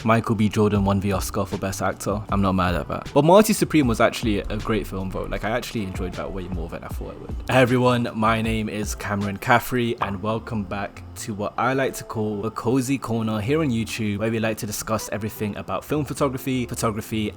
Michael B. Jordan won the Oscar for Best Actor. I'm not mad at that. But Marty Supreme was actually a great film though. Like, I actually enjoyed that way more than I thought I would. Hey everyone, my name is Cameron Caffrey and welcome back to what I like to call a cozy corner here on YouTube, where we like to discuss everything about film photography,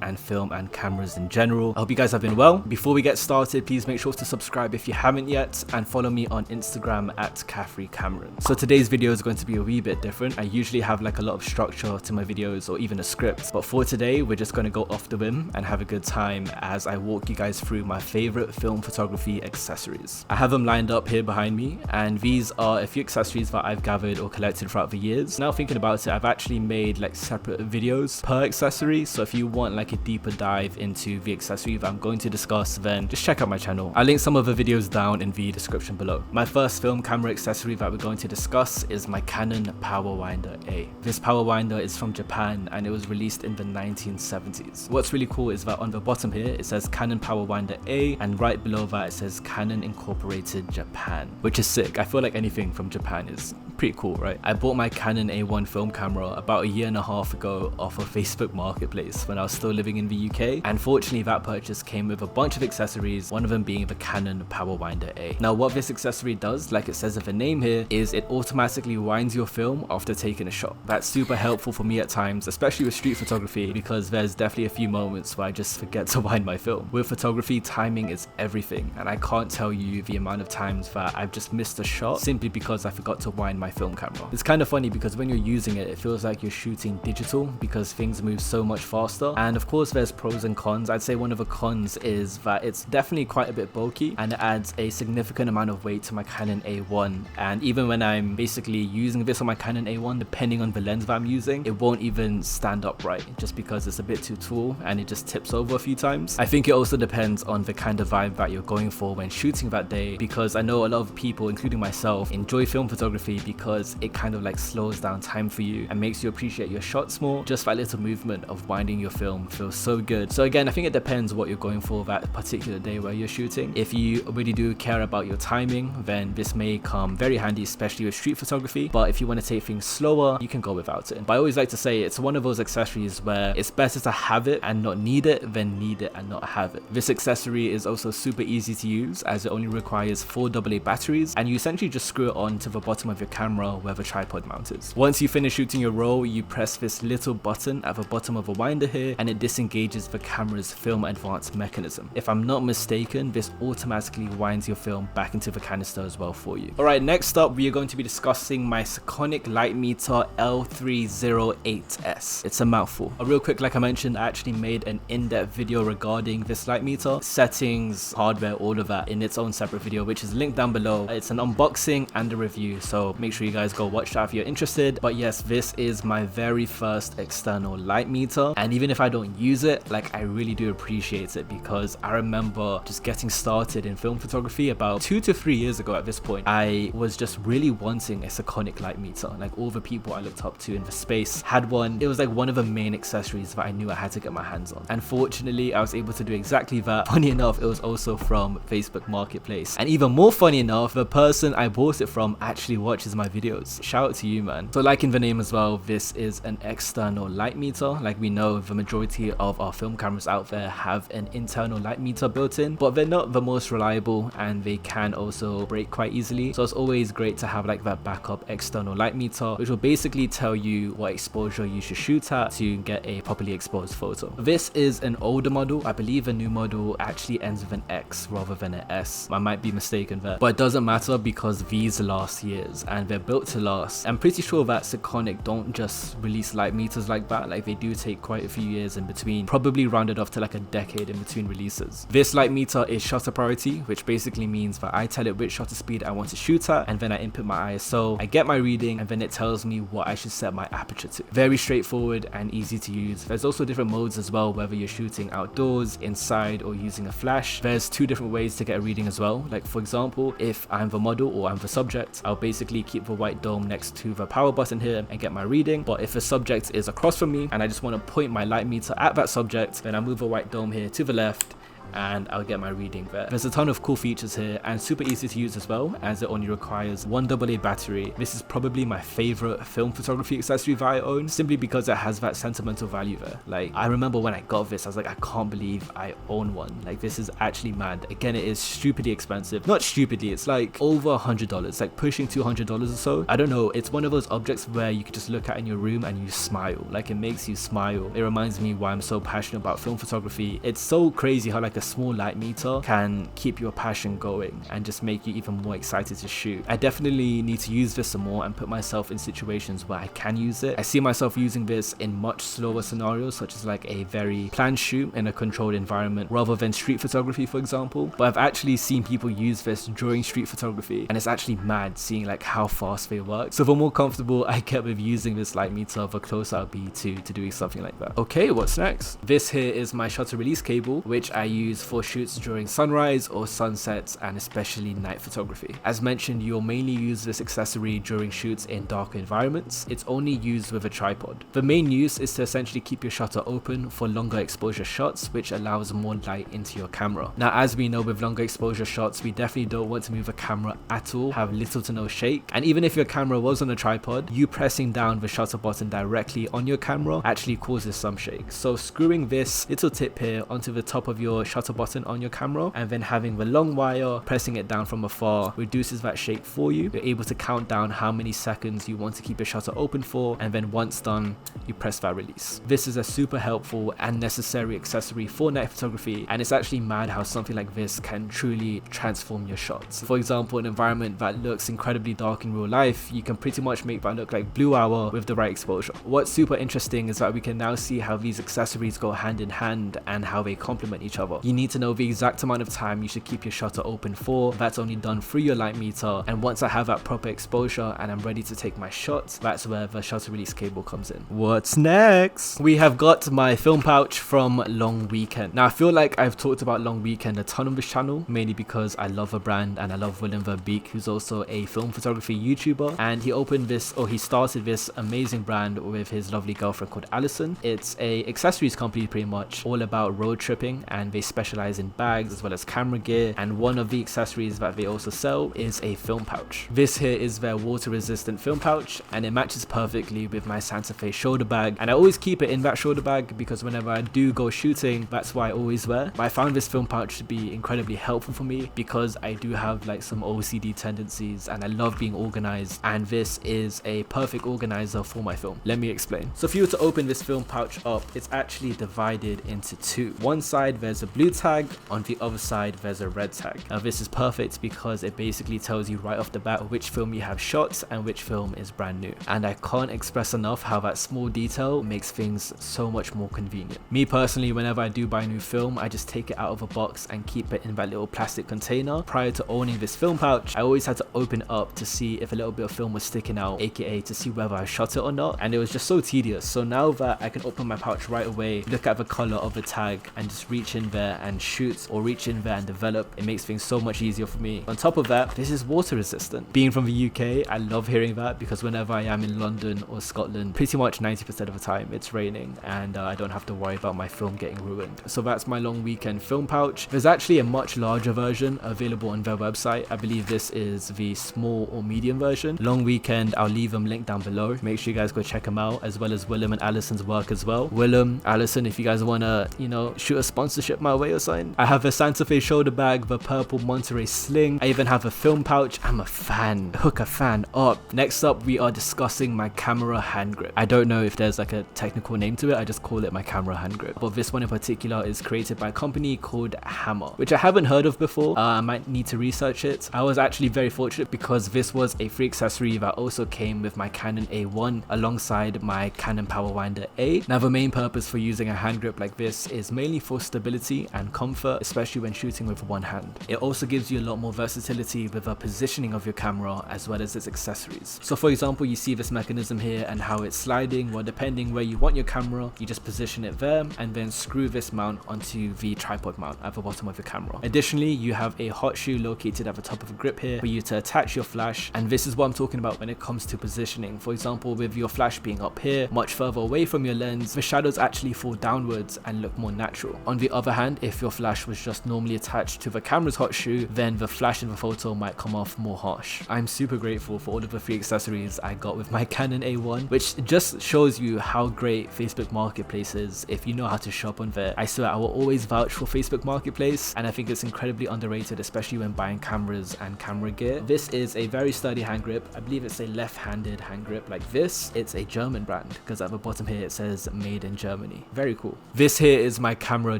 and film and cameras in general. I hope you guys have been well. Before we get started, please make sure to subscribe if you haven't yet and follow me on Instagram at Caffrey Cameron. So today's video is going to be a wee bit different. I usually have like a lot of structure to my videos or even a script, but for today we're just going to go off the whim and have a good time as I walk you guys through my favorite film photography accessories. I have them lined up here behind me, and these are a few accessories that I've gathered or collected throughout the years. Now thinking about it, I've actually made like separate videos per accessory, so if you want like a deeper dive into the accessory that I'm going to discuss, then just check out my channel. I'll link some of the videos down in the description below. My first film camera accessory that we're going to discuss is my Canon Powerwinder A. This Powerwinder is from Japan and it was released in the 1970s. What's really cool is that on the bottom here it says Canon Powerwinder A, and right below that it says Canon Incorporated Japan, which is sick. I feel like anything from Japan is pretty cool, right? I bought my Canon A1 film camera about a year and a half ago off of Facebook Marketplace when I was still living in the UK, and fortunately that purchase came with a bunch of accessories, one of them being the Canon Powerwinder A. Now what this accessory does, like it says in the name here, is it automatically winds your film after taking a shot. That's super helpful for me at times, especially with street photography, because there's definitely a few moments where I just forget to wind my film. With photography, timing is everything, and I can't tell you the amount of times that I've just missed a shot simply because I forgot to wind my film camera. It's kind of funny because when you're using it, it feels like you're shooting digital because things move so much faster. And of course there's pros and cons. I'd say one of the cons is that it's definitely quite a bit bulky and it adds a significant amount of weight to my Canon A1, and even when I'm basically using this on my Canon A1, depending on the lens that I'm using, it won't even stand upright just because it's a bit too tall and it just tips over a few times. I think it also depends on the kind of vibe that you're going for when shooting that day, because I know a lot of people, including myself, enjoy film photography because it kind of like slows down time for you and makes you appreciate your shots more. Just that little movement of winding your film feels so good. So again, I think it depends what you're going for that particular day where you're shooting. If you really do care about your timing, then this may come very handy, especially with street photography, but if you want to take things slower, you can go without it. But I always like to say it's one of those accessories where it's better to have it and not need it than need it and not have it. This accessory is also super easy to use as it only requires 4 AA batteries, and you essentially just screw it on to the bottom of your camera where the tripod mount is. Once you finish shooting your roll, you press this little button at the bottom of the winder here and it disengages the camera's film advance mechanism. If I'm not mistaken, this automatically winds your film back into the canister as well for you. Alright, next up we are going to be discussing my Sekonic Light Meter L308S. It's a mouthful. Real quick, like I mentioned, I actually made an in-depth video regarding this light meter, settings, hardware, all of that in its own separate video, which is linked down below. It's an unboxing and a review, so make sure you guys go watch that if you're interested. But yes, this is my very first external light meter, and even if I don't use it, like I really do appreciate it, because I remember just getting started in film photography about 2 to 3 years ago. At this point, I was just really wanting a Sekonic light meter. Like all the people I looked up to in the space had one. It was like one of the main accessories that I knew I had to get my hands on, and fortunately I was able to do exactly that. Funny enough, it was also from Facebook Marketplace, and even more funny enough, the person I bought it from actually watches my videos. Shout out to you, man. So like in the name as well, this is an external light meter. Like we know the majority of our film cameras out there have an internal light meter built in, but they're not the most reliable and they can also break quite easily. So it's always great to have like that backup external light meter, which will basically tell you what exposure you should shoot at to get a properly exposed photo. This is an older model. I believe a new model actually ends with an X rather than an S. I might be mistaken there, but it doesn't matter because these last years and they're built to last. I'm pretty sure that Sekonic don't just release light meters like that. Like they do take quite a few years in between, probably rounded off to like a decade in between releases. This light meter is shutter priority, which basically means that I tell it which shutter speed I want to shoot at, and then I input my ISO, I get my reading, and then it tells me what I should set my aperture to. Very straightforward and easy to use. There's also different modes as well, whether you're shooting outdoors, inside, or using a flash. There's 2 different ways to get a reading as well. Like for example, if I'm the model or I'm the subject, I'll basically keep the white dome next to the power button here and get my reading. But if the subject is across from me and I just want to point my light meter at that subject, then I move the white dome here to the left and I'll get my reading there. There's a ton of cool features here and super easy to use as well, as it only requires one AA battery. This is probably my favorite film photography accessory that I own, simply because it has that sentimental value there. Like, I remember when I got this, I was like, I can't believe I own one. Like, this is actually mad. Again, it is stupidly expensive. Not stupidly, it's like over $100, like pushing $200 or so. I don't know, it's one of those objects where you could just look at in your room and you smile. Like, it makes you smile. It reminds me why I'm so passionate about film photography. It's so crazy how like a small light meter can keep your passion going and just make you even more excited to shoot. I definitely need to use this some more and put myself in situations where I can use it. I see myself using this in much slower scenarios, such as like a very planned shoot in a controlled environment rather than street photography, for example. But I've actually seen people use this during street photography, and it's actually mad seeing like how fast they work. So the more comfortable I get with using this light meter, the closer I'll be to doing something like that. Okay, what's next? This here is my shutter release cable, which I use for shoots during sunrise or sunsets, and especially night photography. As mentioned, you'll mainly use this accessory during shoots in dark environments. It's only used with a tripod. The main use is to essentially keep your shutter open for longer exposure shots, which allows more light into your camera. Now, as we know, with longer exposure shots, we definitely don't want to move a camera at all, have little to no shake. And even if your camera was on a tripod, you pressing down the shutter button directly on your camera actually causes some shake. So screwing this little tip here onto the top of your shutter button on your camera, and then having the long wire pressing it down from afar, reduces that shake for you. You're able to count down how many seconds you want to keep your shutter open for, and then once done, you press that release. This is a super helpful and necessary accessory for night photography, and it's actually mad how something like this can truly transform your shots. For example, an environment that looks incredibly dark in real life, you can pretty much make that look like blue hour with the right exposure. What's super interesting is that we can now see how these accessories go hand in hand and how they complement each other. You need to know the exact amount of time you should keep your shutter open for. That's only done through your light meter, and once I have that proper exposure and I'm ready to take my shots, that's where the shutter release cable comes in. What's next? We have got my film pouch from Long Weekend. Now, I feel like I've talked about Long Weekend a ton on this channel, mainly because I love a brand and I love Willem Verbeek, who's also a film photography YouTuber, and he started this amazing brand with his lovely girlfriend called Alison. It's a accessories company pretty much, all about road tripping, and they specialize in bags as well as camera gear, and one of the accessories that they also sell is a film pouch. This here is their water resistant film pouch, and it matches perfectly with my Santa Fe shoulder bag, and I always keep it in that shoulder bag because whenever I do go shooting, that's what I always wear. But I found this film pouch to be incredibly helpful for me because I do have like some OCD tendencies and I love being organized, and this is a perfect organizer for my film. Let me explain. So if you were to open this film pouch up, it's actually divided into two. One side there's a blue tag, on the other side there's a red tag. Now this is perfect because it basically tells you right off the bat which film you have shot and which film is brand new, and I can't express enough how that small detail makes things so much more convenient. Me personally, whenever I do buy a new film, I just take it out of a box and keep it in that little plastic container. Prior to owning this film pouch, I always had to open it up to see if a little bit of film was sticking out, aka to see whether I shot it or not, and it was just so tedious. So now that I can open my pouch right away, look at the color of the tag and just reach in there and shoot, or reach in there and develop, it makes things so much easier for me. On top of that, this is water resistant. Being from the UK, I love hearing that because whenever I am in London or Scotland, pretty much 90% of the time it's raining, and I don't have to worry about my film getting ruined. So that's my Long Weekend film pouch. There's actually a much larger version available on their website. I believe this is the small or medium version. Long Weekend, I'll leave them linked down below. Make sure you guys go check them out, as well as Willem and Alison's work as well. Willem, Alison, if you guys want to, shoot a sponsorship my way or something. I have a Santa Fe shoulder bag, the purple Monterey sling. I even have a film pouch. I'm a fan. Hook a fan up. Next up, we are discussing my camera hand grip. I don't know if there's like a technical name to it. I just call it my camera hand grip. But this one in particular is created by a company called Hammer, which I haven't heard of before. I might need to research it. I was actually very fortunate because this was a free accessory that also came with my Canon A1 alongside my Canon Powerwinder A. Now the main purpose for using a hand grip like this is mainly for stability and comfort, especially when shooting with one hand. It also gives you a lot more versatility with the positioning of your camera as well as its accessories. So for example, you see this mechanism here and how it's sliding. Well, depending where you want your camera, you just position it there and then screw this mount onto the tripod mount at the bottom of your camera. Additionally, you have a hot shoe located at the top of the grip here for you to attach your flash, and this is what I'm talking about when it comes to positioning. For example, with your flash being up here much further away from your lens, the shadows actually fall downwards and look more natural. On the other hand, if your flash was just normally attached to the camera's hot shoe, then the flash in the photo might come off more harsh. I'm super grateful for all of the free accessories I got with my Canon A1, which just shows you how great Facebook Marketplace is if you know how to shop on there. I swear I will always vouch for Facebook Marketplace, and I think it's incredibly underrated, especially when buying cameras and camera gear. This is a very sturdy hand grip. I believe it's a left-handed hand grip like this. It's a German brand because at the bottom here it says made in Germany. Very cool. This here is my camera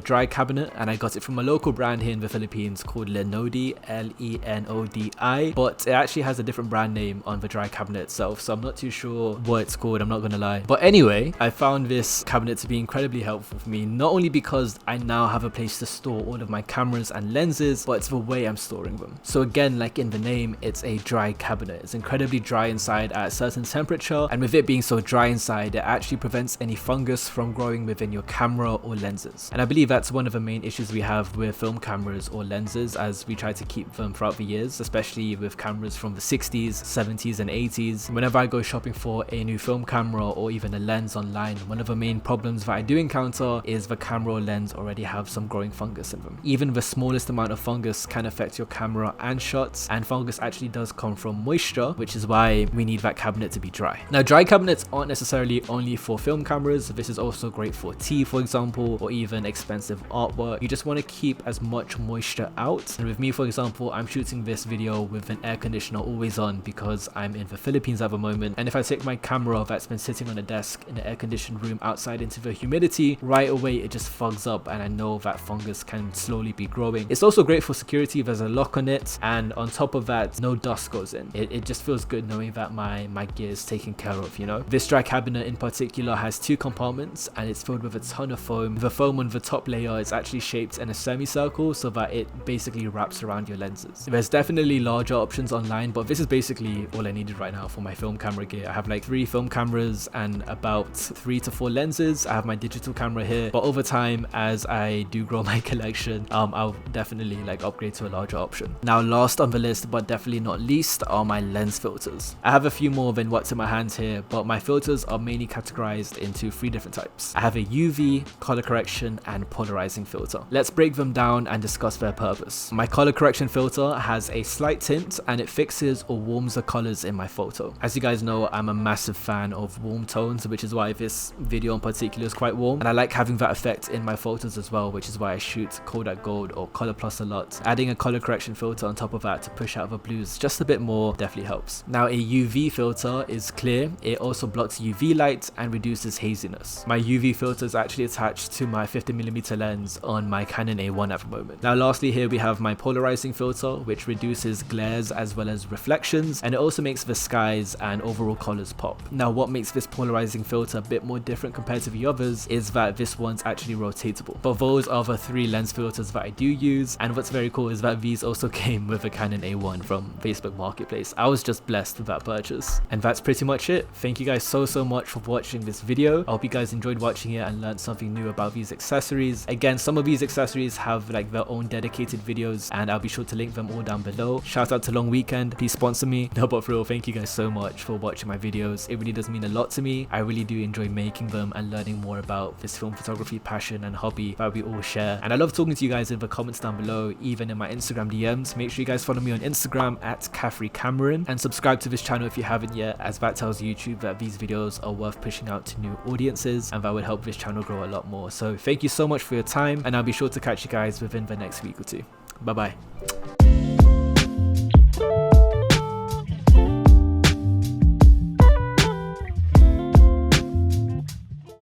dry cabinet, and I got it from a local brand here in the Philippines called Lenodi, Lenodi, but it actually has a different brand name on the dry cabinet itself, so I'm not too sure what it's called, I'm not gonna lie. But anyway, I found this cabinet to be incredibly helpful for me, not only because I now have a place to store all of my cameras and lenses, but it's the way I'm storing them. So again, like in the name, it's a dry cabinet. It's incredibly dry inside at a certain temperature, and with it being so dry inside, it actually prevents any fungus from growing within your camera or lenses. And I believe that's one of the main issues we have with film cameras or lenses, as we try to keep them throughout the years, especially with cameras from the 60s, 70s and 80s. Whenever I go shopping for a new film camera or even a lens online, one of the main problems that I do encounter is the camera or lens already have some growing fungus in them. Even the smallest amount of fungus can affect your camera and shots, and fungus actually does come from moisture, which is why we need that cabinet to be dry. Now, dry cabinets aren't necessarily only for film cameras. This is also great for tea, for example, or even expensive artwork. You just want to keep as much moisture out. And with me, for example, I'm shooting this video with an air conditioner always on because I'm in the Philippines at the moment, and if I take my camera that's been sitting on a desk in the air conditioned room outside into the humidity, right away it just fogs up, and I know that fungus can slowly be growing. It's also great for security. There's a lock on it, and on top of that, no dust goes in. It just feels good knowing that my gear is taken care of, you know. This dry cabinet in particular has two compartments, and it's filled with a ton of foam. The foam on the top layer is actually shaped in a semicircle so that it basically wraps around your lenses. There's definitely larger options online, but this is basically all I needed right now for my film camera gear. I have like 3 film cameras and about 3 to 4 lenses. I have my digital camera here, but over time, as I do grow my collection, I'll definitely like upgrade to a larger option. Now, last on the list but definitely not least are my lens filters. I have a few more than what's in my hands here, but my filters are mainly categorized into 3 different types. I have a UV, color correction and polarizing filter. Let's break them down and discuss their purpose. My color correction filter has a slight tint, and it fixes or warms the colors in my photo. As you guys know, I'm a massive fan of warm tones, which is why this video in particular is quite warm, and I like having that effect in my photos as well, which is why I shoot Kodak Gold or Color Plus a lot. Adding a color correction filter on top of that to push out the blues just a bit more definitely helps. Now, a UV filter is clear. It also blocks UV light and reduces haziness. My UV filter is actually attached to my 50mm lens on my Canon A1 at the moment. Now, lastly, here we have my polarizing filter, which reduces glares as well as reflections, and it also makes the skies and overall colors pop. Now, what makes this polarizing filter a bit more different compared to the others is that this one's actually rotatable. But those are the 3 lens filters that I do use, and what's very cool is that these also came with a Canon A1 from Facebook Marketplace. I was just blessed with that purchase. And that's pretty much it. Thank you guys so much for watching this video. I hope you guys enjoyed watching it and learned something new about these accessories. Again, some of these accessories have like their own dedicated videos, and I'll be sure to link them all down below. Shout out to Long Weekend, please sponsor me. No, but for real, thank you guys so much for watching my videos. It really does mean a lot to me. I really do enjoy making them and learning more about this film photography passion and hobby that we all share. And I love talking to you guys in the comments down below, even in my Instagram DMs. Make sure you guys follow me on Instagram at Cameron, and subscribe to this channel if you haven't yet, as that tells YouTube that these videos are worth pushing out to new audiences, and that would help this channel grow a lot more. So thank you so much for your time, and I'll be sure to catch you guys within the next week or 2. Bye bye.